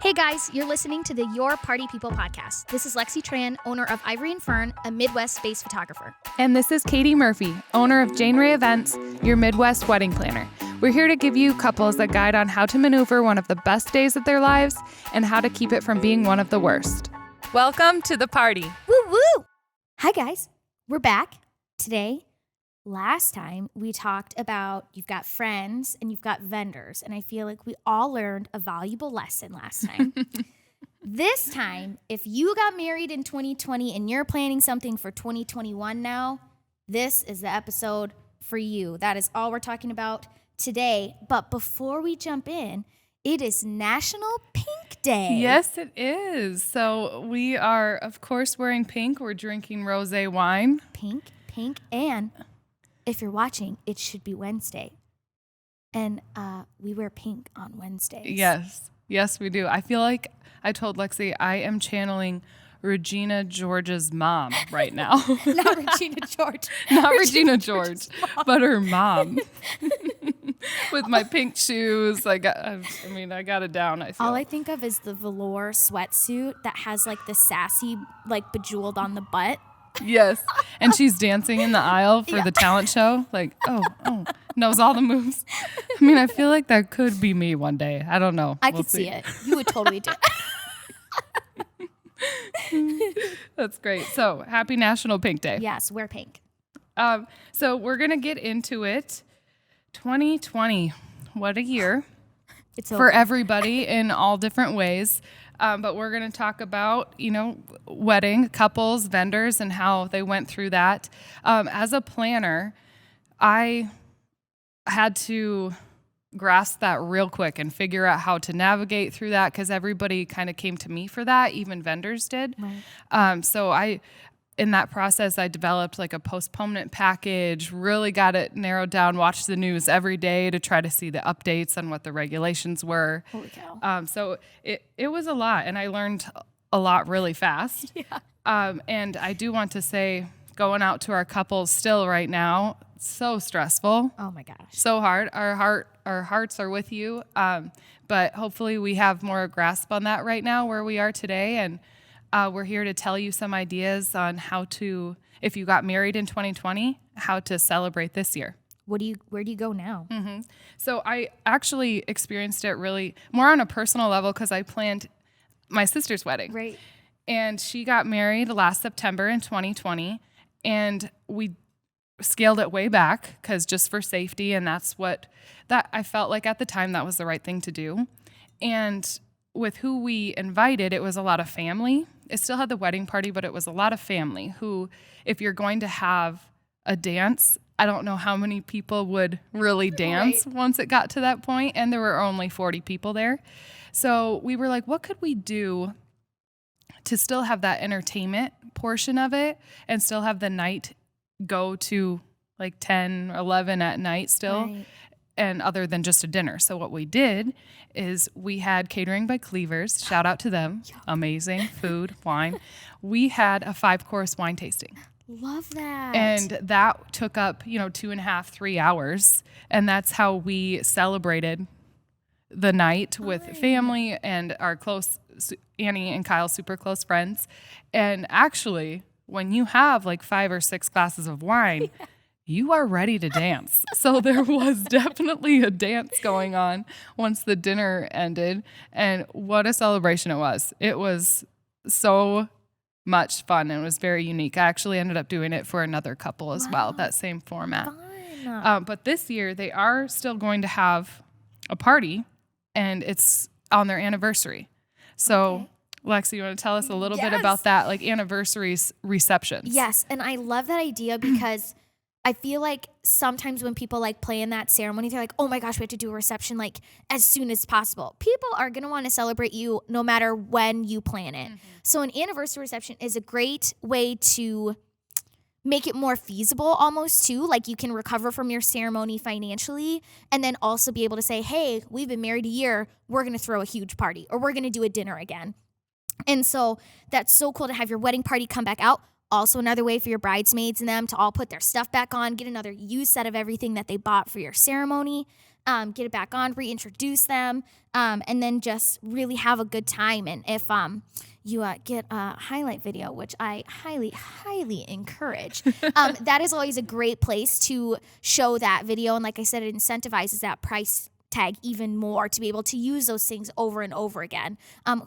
Hey guys, you're listening to the Your Party People podcast. This is Lexi Tran, owner of Ivory and Fern, a Midwest-based photographer. And this is Katie Murphy, owner of Jane Ray Events, your Midwest wedding planner. We're here to give you couples a guide on how to maneuver one of the best days of their lives and how to keep it from being one of the worst. Welcome to the party. Woo woo! Hi guys, we're back. Today, last time we talked about you've got friends and you've got vendors, and I feel like we all learned a valuable lesson last time. This time, if you got married in 2020 and you're planning something for 2021 now, this is the episode for you. That is all we're talking about today. But before we jump in, it is National Pink Day. Yes, it is. So we are, of course, wearing pink. We're drinking rosé wine. Pink, and if you're watching, it should be Wednesday. And we wear pink on Wednesdays. Yes, we do. I feel like I told Lexi I am channeling Regina George's mom right now. Not Regina George. Not Regina George, but her mom. With my pink shoes. I got it down, I feel. All I think of is the velour sweatsuit that has like the sassy, like bejeweled on the butt. Yes. And she's dancing in the aisle for the talent show. Like, oh, knows all the moves. I mean, I feel like that could be me one day. I don't know. I could see it. You would totally do it. That's great. So, happy National Pink Day. Yes, wear pink. So, we're going to get into it. 2020. What a year. It's for everybody in all different ways. But we're going to talk about, wedding, couples, vendors, and how they went through that. As a planner, I had to grasp that real quick and figure out how to navigate through that because everybody kind of came to me for that, even vendors did. Right. So in that process, I developed like a postponement package, really got it narrowed down, watched the news every day to try to see the updates on what the regulations were. Holy cow. So it was a lot, and I learned a lot really fast. Yeah. And I do want to say, going out to our couples still right now, so stressful. Oh my gosh. So hard. Our hearts are with you. But hopefully we have more grasp on that right now where we are today. And we're here to tell you some ideas on how to, if you got married in 2020, how to celebrate this year. Where do you go now? Mm-hmm. So I actually experienced it really more on a personal level because I planned my sister's wedding. Right. And she got married last September in 2020. And we scaled it way back because just for safety. And that I felt like at the time that was the right thing to do. And with who we invited, it was a lot of family. It still had the wedding party, but it was a lot of family who, if you're going to have a dance, I don't know how many people would really dance once it got to that point, and there were only 40 people there. So we were like, what could we do to still have that entertainment portion of it and still have the night go to like 10 or 11 at night still? Right. And other than just a dinner. So what we did is we had catering by Cleavers. Shout out to them. Amazing food, wine. We had a 5-course wine tasting. Love that. And that took up, 2.5, 3 hours. And that's how we celebrated the night with family and our close, Annie and Kyle, super close friends. And actually, when you have like 5 or 6 glasses of wine, you are ready to dance. So there was definitely a dance going on once the dinner ended. And what a celebration it was. It was so much fun and it was very unique. I actually ended up doing it for another couple as well, that same format. But this year, they are still going to have a party, and it's on their anniversary. So Lexi, you want to tell us a little bit about that, like anniversaries receptions? Yes, and I love that idea because I feel like sometimes when people like plan that ceremony, they're like, oh my gosh, we have to do a reception like as soon as possible. People are going to want to celebrate you no matter when you plan it. Mm-hmm. So an anniversary reception is a great way to make it more feasible almost too. Like you can recover from your ceremony financially and then also be able to say, hey, we've been married a year. We're going to throw a huge party or we're going to do a dinner again. And so that's so cool to have your wedding party come back out. Also another way for your bridesmaids and them to all put their stuff back on, get another used set of everything that they bought for your ceremony. get it back on, reintroduce them, and then just really have a good time. And if you get a highlight video, which I highly, highly encourage, that is always a great place to show that video. And like I said, it incentivizes that price tag even more to be able to use those things over and over again.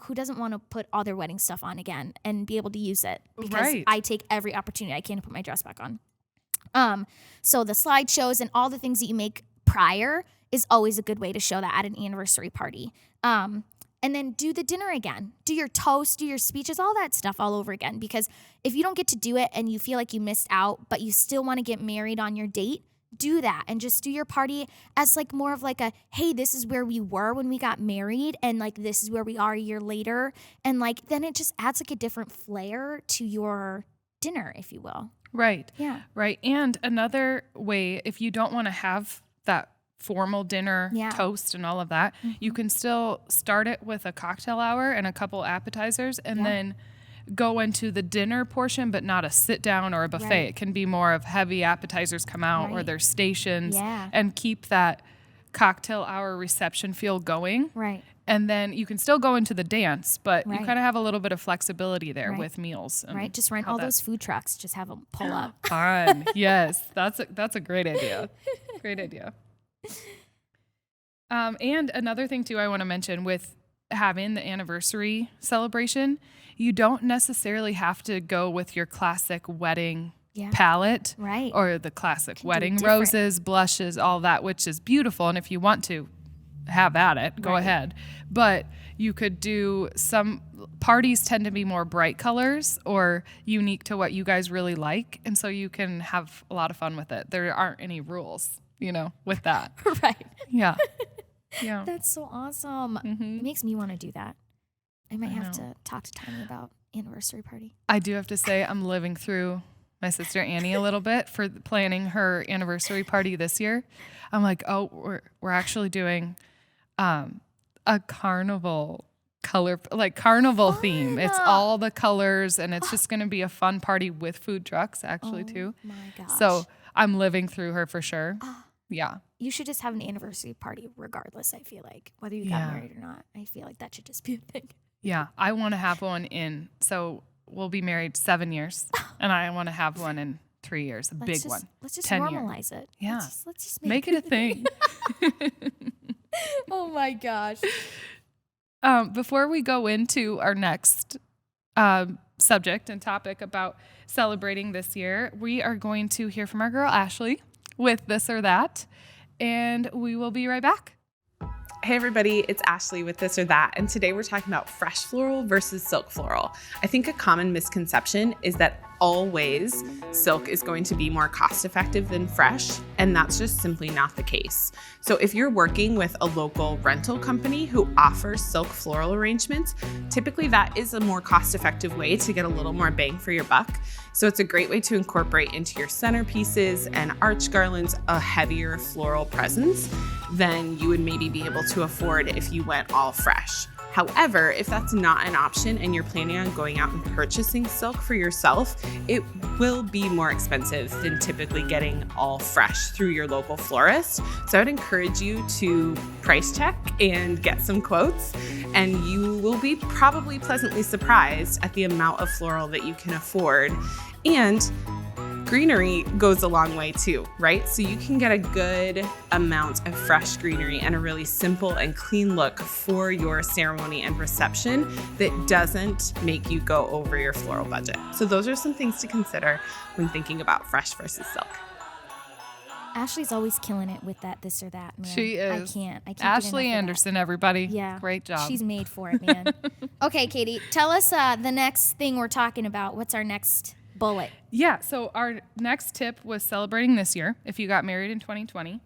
Who doesn't want to put all their wedding stuff on again and be able to use it? Because I take every opportunity I can to put my dress back on. So the slideshows and all the things that you make prior is always a good way to show that at an anniversary party. And then do the dinner again. Do your toast, do your speeches, all that stuff all over again. Because if you don't get to do it and you feel like you missed out, but you still want to get married on your date, do that and just do your party as like more of like a, hey, this is where we were when we got married and like this is where we are a year later. And like then it just adds like a different flair to your dinner, if you will. Right. Yeah. Right. And another way, if you don't want to have that formal dinner toast and all of that, you can still start it with a cocktail hour and a couple appetizers and then go into the dinner portion, but not a sit down or a buffet. Right. It can be more of heavy appetizers come out or their stations and keep that cocktail hour reception feel going. Right. And then you can still go into the dance, but you kind of have a little bit of flexibility there with meals. Right. Just rent all those food trucks. Just have them pull up. Fun. Yes. That's a great idea. Great idea. And another thing too I want to mention with having the anniversary celebration, you don't necessarily have to go with your classic wedding palette or the classic wedding roses, blushes, all that, which is beautiful. And if you want to have at it, go ahead. But you could do some parties tend to be more bright colors or unique to what you guys really like. And so you can have a lot of fun with it. There aren't any rules, with that. Right. Yeah. Yeah. That's so awesome. Mm-hmm. It makes me want to do that. I might have to talk to Tiny about anniversary party. I do have to say I'm living through my sister Annie a little bit for planning her anniversary party this year. I'm like, oh, we're actually doing a carnival carnival theme. It's all the colors and it's just going to be a fun party with food trucks actually too. My gosh. So I'm living through her for sure. Yeah. You should just have an anniversary party regardless, I feel like. Whether you got married or not. I feel like that should just be a thing. Yeah. I want to have one so we'll be married 7 years. And I want to have one in 3 years. Big one. Let's just normalize it. Yeah. Let's just make it a thing. Oh my gosh. Before we go into our next subject and topic about celebrating this year, we are going to hear from our girl Ashley with This or That, and we will be right back. Hey everybody, it's Ashley with This or That, and today we're talking about fresh floral versus silk floral. I think a common misconception is that always silk is going to be more cost effective than fresh, and that's just simply not the case. So if you're working with a local rental company who offers silk floral arrangements, typically that is a more cost effective way to get a little more bang for your buck. So it's a great way to incorporate into your centerpieces and arch garlands a heavier floral presence than you would maybe be able to afford if you went all fresh. However, if that's not an option and you're planning on going out and purchasing silk for yourself, it will be more expensive than typically getting all fresh through your local florist. So I would encourage you to price check and get some quotes, and you will be probably pleasantly surprised at the amount of floral that you can afford. And greenery goes a long way too, right? So you can get a good amount of fresh greenery and a really simple and clean look for your ceremony and reception that doesn't make you go over your floral budget. So those are some things to consider when thinking about fresh versus silk. Ashley's always killing it with that This or That, man. She is. I can't Ashley Anderson, everybody. Yeah. Great job. She's made for it, man. Okay, Katie, tell us the next thing we're talking about. What's our next bullet? Yeah, so our next tip was celebrating this year, if you got married in 2020,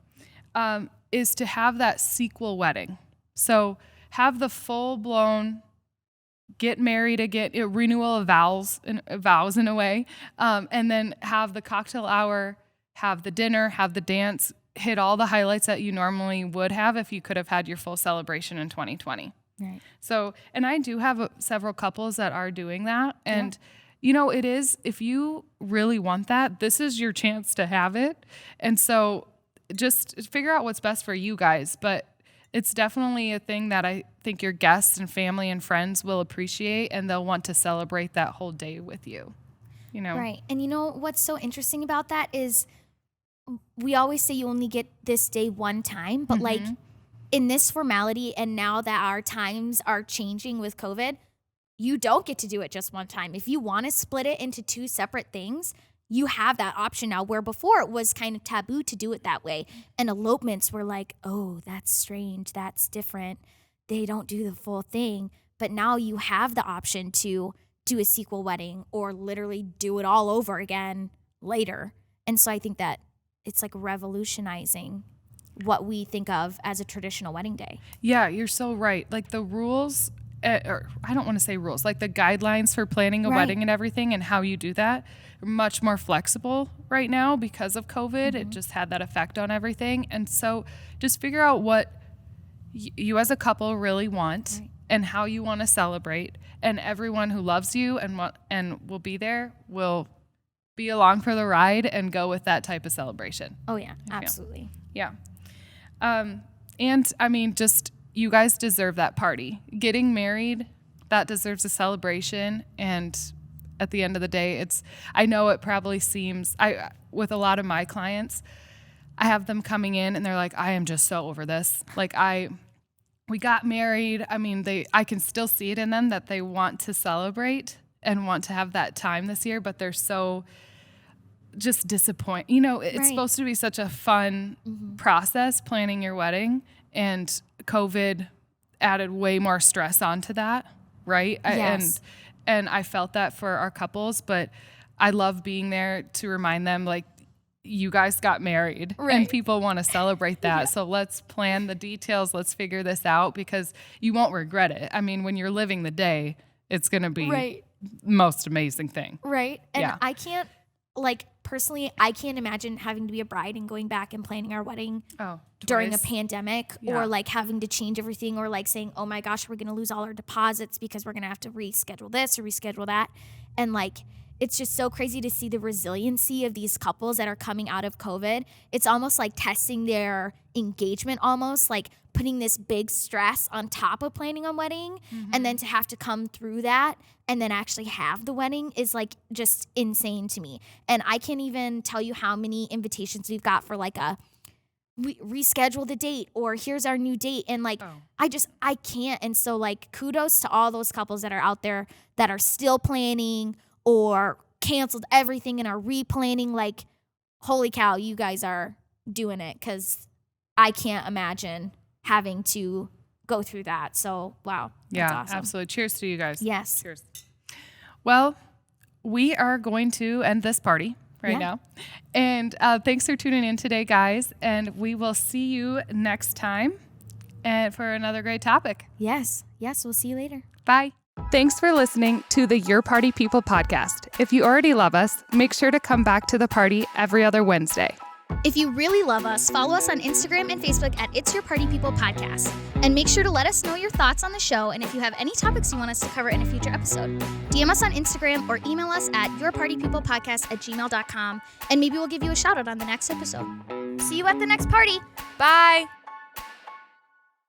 is to have that sequel wedding. So have the full-blown get married again, renewal of vows in a way, and then have the cocktail hour, have the dinner, have the dance, hit all the highlights that you normally would have if you could have had your full celebration in 2020. Right. So, and I do have several couples that are doing that, and it is, if you really want that, this is your chance to have it. And so just figure out what's best for you guys. But it's definitely a thing that I think your guests and family and friends will appreciate, and they'll want to celebrate that whole day with you. You know? Right. And you know what's so interesting about that is we always say you only get this day one time, but like in this formality, and now that our times are changing with COVID, you don't get to do it just one time. If you want to split it into two separate things, you have that option now, where before it was kind of taboo to do it that way. And elopements were like, oh, that's strange, that's different. They don't do the full thing. But now you have the option to do a sequel wedding or literally do it all over again later. And so I think that it's like revolutionizing what we think of as a traditional wedding day. Yeah, you're so right. Like the rules, or I don't want to say rules, like the guidelines for planning a wedding and everything and how you do that are much more flexible right now because of COVID. It just had that effect on everything. And so just figure out what you as a couple really want and how you want to celebrate. And everyone who loves you and will be there will be along for the ride and go with that type of celebration. Oh, yeah, absolutely. Yeah. And I mean, just you guys deserve that party. Getting married, that deserves a celebration. And at the end of the day, I know it probably seems, with a lot of my clients, I have them coming in and they're like, I am just so over this. Like we got married. I mean, I can still see it in them that they want to celebrate and want to have that time this year, but they're so just disappointed. You know, it's supposed to be such a fun process planning your wedding, and COVID added way more stress onto that, right? Yes. And I felt that for our couples, but I love being there to remind them, like, you guys got married and people want to celebrate that. So let's plan the details. Let's figure this out, because you won't regret it. I mean, when you're living the day, it's going to be the most amazing thing. Right. And I can't, like, personally, I can't imagine having to be a bride and going back and planning our wedding during a pandemic, or like having to change everything, or like saying, oh my gosh, we're going to lose all our deposits because we're going to have to reschedule this or reschedule that. And like, it's just so crazy to see the resiliency of these couples that are coming out of COVID. It's almost like testing their engagement, almost like putting this big stress on top of planning a wedding. And then to have to come through that and then actually have the wedding is like just insane to me. And I can't even tell you how many invitations we've got for like we reschedule the date, or here's our new date. And like, I can't. And so like, kudos to all those couples that are out there that are still planning or canceled everything and are replanning. Like, holy cow, you guys are doing it, because I can't imagine having to go through that. So, wow. That's awesome. Absolutely. Cheers to you guys. Yes. Cheers. Well, we are going to end this party now. And thanks for tuning in today, guys. And we will see you next time and for another great topic. Yes. We'll see you later. Bye. Thanks for listening to the Your Party People podcast. If you already love us, make sure to come back to the party every other Wednesday. If you really love us, follow us on Instagram and Facebook at It's Your Party People Podcast. And make sure to let us know your thoughts on the show, and if you have any topics you want us to cover in a future episode. DM us on Instagram or email us at yourpartypeoplepodcast@gmail.com, and maybe we'll give you a shout out on the next episode. See you at the next party. Bye.